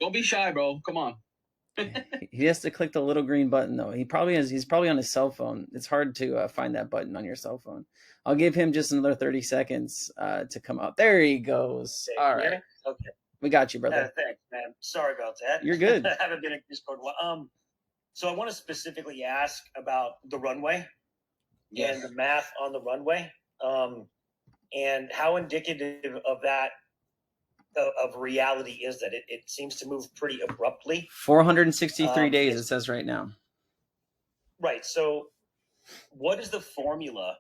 Don't be shy, bro. Come on. He has to click the little green button, though. He's probably on his cell phone. It's hard to find that button on your cell phone. I'll give him just another 30 seconds to come out. There he goes. Okay, all right. Okay. We got you, brother. Thanks, man. Sorry about that. You're good. I haven't been in Discord. So I want to specifically ask about the runway and the math on the runway, and how indicative of that of reality is that it seems to move pretty abruptly. 463 days, it says right now. Right. So what is the formula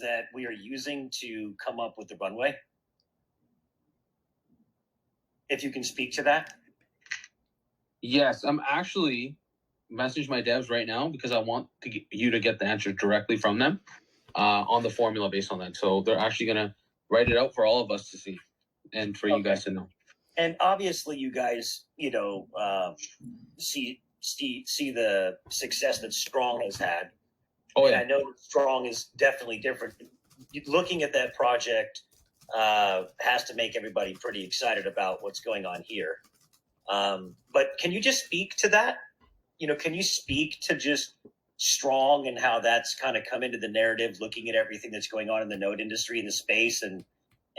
that we are using to come up with the runway? If you can speak to that. Yes, I'm actually message my devs right now because I want you to get the answer directly from them on the formula based on that. So they're actually going to write it out for all of us to see and for you guys to know. And obviously you guys, see the success that Strong has had. Oh, and yeah. I know that Strong is definitely different. Looking at that project has to make everybody pretty excited about what's going on here. But can you just speak to that? Can you speak to just Strong and how that's kind of come into the narrative, looking at everything that's going on in the node industry in the space, and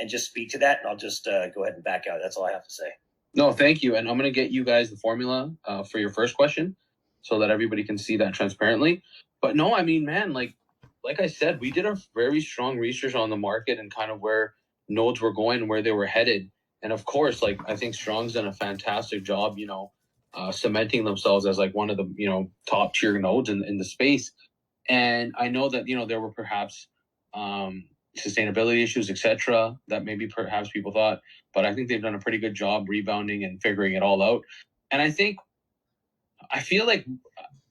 just speak to that? And I'll just go ahead and back out. That's all I have to say. No, thank you. And I'm going to get you guys the formula for your first question so that everybody can see that transparently. But no, I mean, man, like I said, we did a very strong research on the market and kind of where nodes were going and where they were headed. And of course, I think Strong's done a fantastic job, cementing themselves as one of the, top tier nodes in the space. And I know that, there were perhaps sustainability issues, etc., that maybe perhaps people thought, but I think they've done a pretty good job rebounding and figuring it all out. And I feel like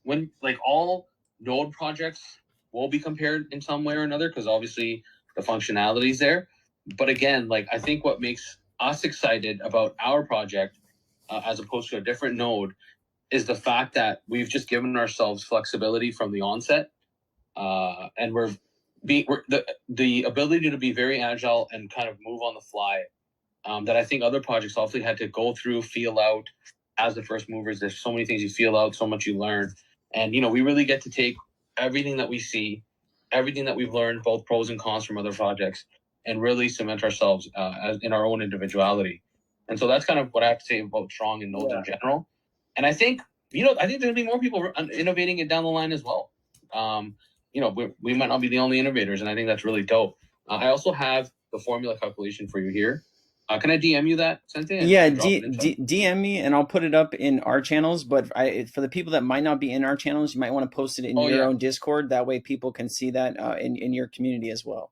when all node projects will be compared in some way or another because obviously the functionality is there. But again, like I think what makes us excited about our project as opposed to a different node is the fact that we've just given ourselves flexibility from the onset, and we're the ability to be very agile and kind of move on the fly. That I think other projects obviously had to go through, feel out as the first movers. There's so many things you feel out, so much you learn, and we really get to take everything that we see, everything that we've learned, both pros and cons from other projects, and really cement ourselves as in our own individuality. And so that's kind of what I have to say about Strong and nodes in general. And I think I think there's gonna be more people innovating it down the line as well. We might not be the only innovators, and I think that's really dope. I also have the formula calculation for you here. Can I DM you that, Sensei? Yeah, DM me and I'll put it up in our channels. But for the people that might not be in our channels, you might want to post it in your own Discord. That way people can see that in your community as well.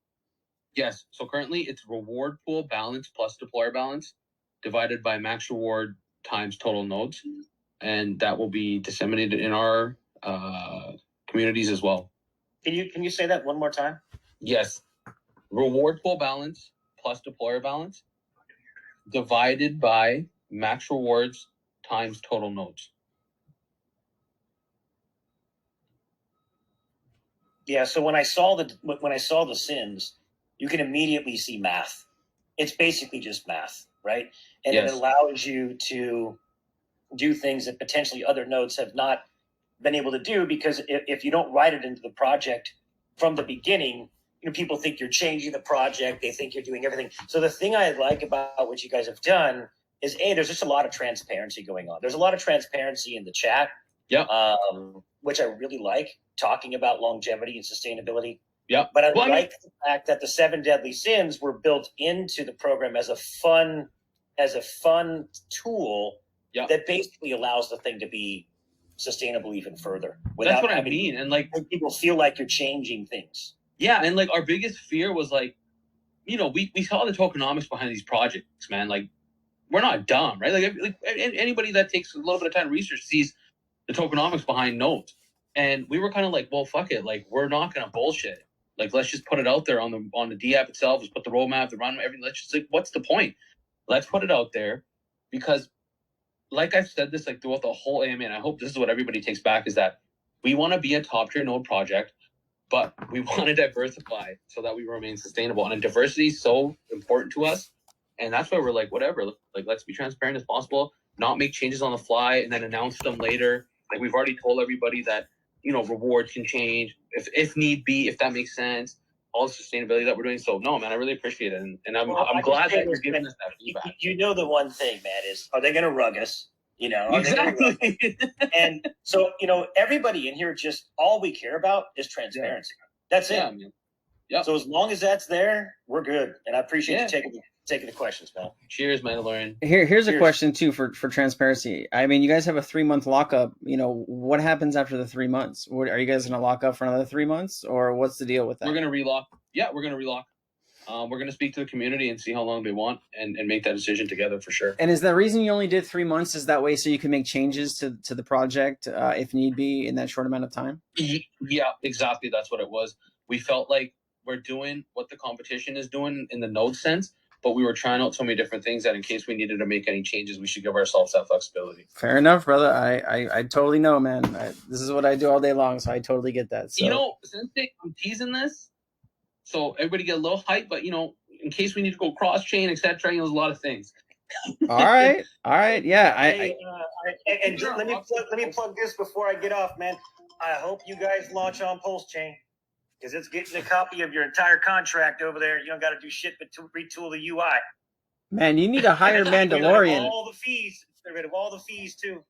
Yes. So currently it's reward pool balance plus deployer balance divided by max reward times total nodes. And that will be disseminated in our communities as well. Can you say that one more time? Yes. Reward pool balance plus deployer balance divided by max rewards times total nodes. Yeah, so when I saw the sins, you can immediately see math. It's basically just math, right? And It allows you to do things that potentially other nodes have not been able to do, because if you don't write it into the project from the beginning, people think you're changing the project. They think you're doing everything. So the thing I like about what you guys have done is, there's just a lot of transparency going on. There's a lot of transparency in the chat, which I really like, talking about longevity and sustainability. Yeah. But I like the fact that the 7 deadly sins were built into the program as a fun tool that basically allows the thing to be sustainable even further. That's what I mean. And people feel like you're changing things. Yeah, and our biggest fear was we saw the tokenomics behind these projects, man. We're not dumb, right? Anybody that takes a little bit of time to research sees the tokenomics behind nodes. And we were kind of like, well, fuck it. We're not gonna bullshit. Let's just put it out there on the D app itself. Let's put the roadmap, the run, everything. Let's just what's the point? Let's put it out there, because I've said this throughout the whole AMA, and I hope this is what everybody takes back, is that we want to be a top tier node project, but we want to diversify so that we remain sustainable. And diversity is so important to us. And that's why we're whatever, let's be transparent as possible, not make changes on the fly and then announce them later. We've already told everybody that, rewards can change if need be, if that makes sense, all the sustainability that we're doing. So no, man, I really appreciate it. And I'm glad that you're giving us that feedback. The one thing, man, is, are they going to rug us? Exactly. And so, everybody in here, just all we care about is transparency. That's it. Man. Yeah. So as long as that's there, we're good. And I appreciate you taking the questions, man. Cheers, Mandalorian. Here's a question too for transparency. I mean, you guys have a 3-month lockup. What happens after the 3 months? Are you guys going to lock up for another 3 months, or what's the deal with that? We're going to relock. Yeah, we're going to relock. We're going to speak to the community and see how long they want and make that decision together for sure. And is the reason you only did 3 months is that way so you can make changes to the project if need be in that short amount of time? Yeah, exactly. That's what it was. We felt like we're doing what the competition is doing in the node sense, but we were trying out so many different things that in case we needed to make any changes, we should give ourselves that flexibility. Fair enough, brother. I totally know, man. This is what I do all day long, so I totally get that. So. Sensei, I'm teasing this, so everybody get a little hype, but in case we need to go cross chain, etc. There's a lot of things. All right, yeah. Let me plug this before I get off, man. I hope you guys launch on Pulse Chain, because it's getting a copy of your entire contract over there. You don't got to do shit but to retool the UI. Man, you need to hire Mandalorian. All the fees. Get rid of all the fees too.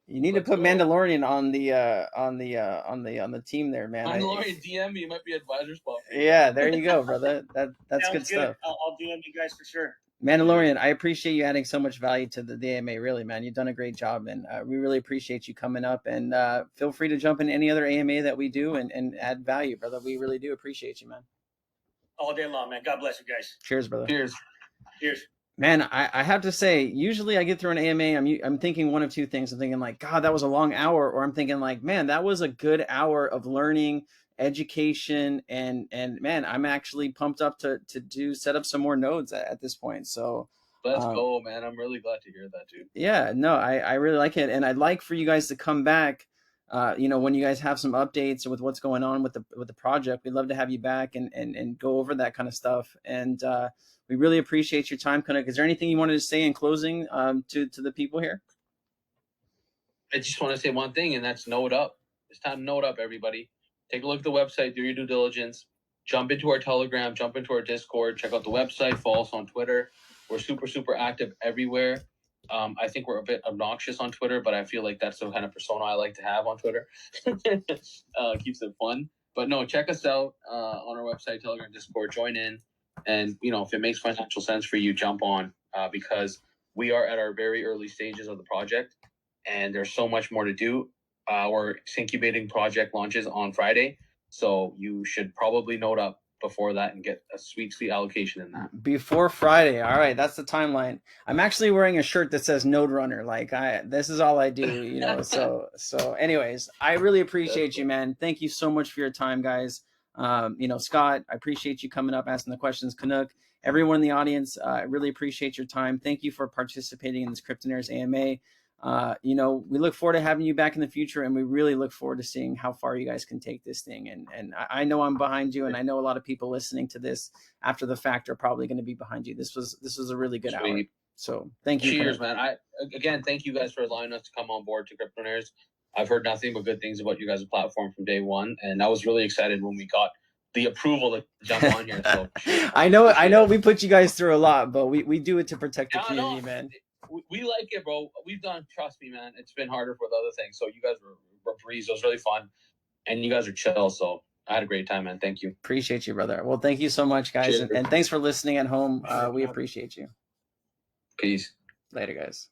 You need to put Mandalorian on the team there, man. Mandalorian DM me, might be advisor spot. Yeah, there you go, brother. That's good stuff. I'll DM you guys for sure. Mandalorian, I appreciate you adding so much value to the AMA. Really, man, you've done a great job, and we really appreciate you coming up. And feel free to jump in any other AMA that we do and add value, brother. We really do appreciate you, man. All day long, man. God bless you guys. Cheers, brother. Cheers. Man, I have to say, usually I get through an AMA, I'm thinking one of two things. I'm thinking God, that was a long hour, or I'm thinking man, that was a good hour of learning, education, and man, I'm actually pumped up to set up some more nodes at this point. So let's go, man. I'm really glad to hear that, dude. Yeah, no, I really like it, and I'd like for you guys to come back. When you guys have some updates with what's going on with the project, we'd love to have you back and go over that kind of stuff. And we really appreciate your time, Kunik. Is there anything you wanted to say in closing to the people here? I just want to say one thing, and that's node up. It's time to node up, everybody. Take a look at the website, do your due diligence, jump into our Telegram, jump into our Discord, check out the website, follow us on Twitter. We're super, super active everywhere. I think we're a bit obnoxious on Twitter, but I feel like that's the kind of persona I like to have on Twitter. Keeps it fun. But no, check us out on our website, Telegram, Discord, join in. And, if it makes financial sense for you, jump on because we are at our very early stages of the project and there's so much more to do. Our incubating project launches on Friday. So you should probably node up before that and get a sweet allocation in that. Before Friday. All right, that's the timeline. I'm actually wearing a shirt that says Node Runner. Like this is all I do, so anyways, I really appreciate you, man. Thank you so much for your time, guys. Scott, I appreciate you coming up, asking the questions. Kunik, everyone in the audience, I really appreciate your time. Thank you for participating in this Cryptonaires AMA. We look forward to having you back in the future, and we really look forward to seeing how far you guys can take this thing. And I know I'm behind you, and I know a lot of people listening to this after the fact are probably going to be behind you. This was a really good hour. So thank you. Cheers, man. Thank you guys for allowing us to come on board to Cryptonaires. I've heard nothing but good things about you guys' platform from day one, and I was really excited when we got the approval to jump on here. So I know we put you guys through a lot, but we do it to protect the community, man. We like it, bro. Trust me, man. It's been harder with other things. So you guys were breeze. It was really fun. And you guys are chill. So I had a great time, man. Thank you. Appreciate you, brother. Well, thank you so much, guys. And thanks for listening at home. We appreciate you. Peace. Later, guys.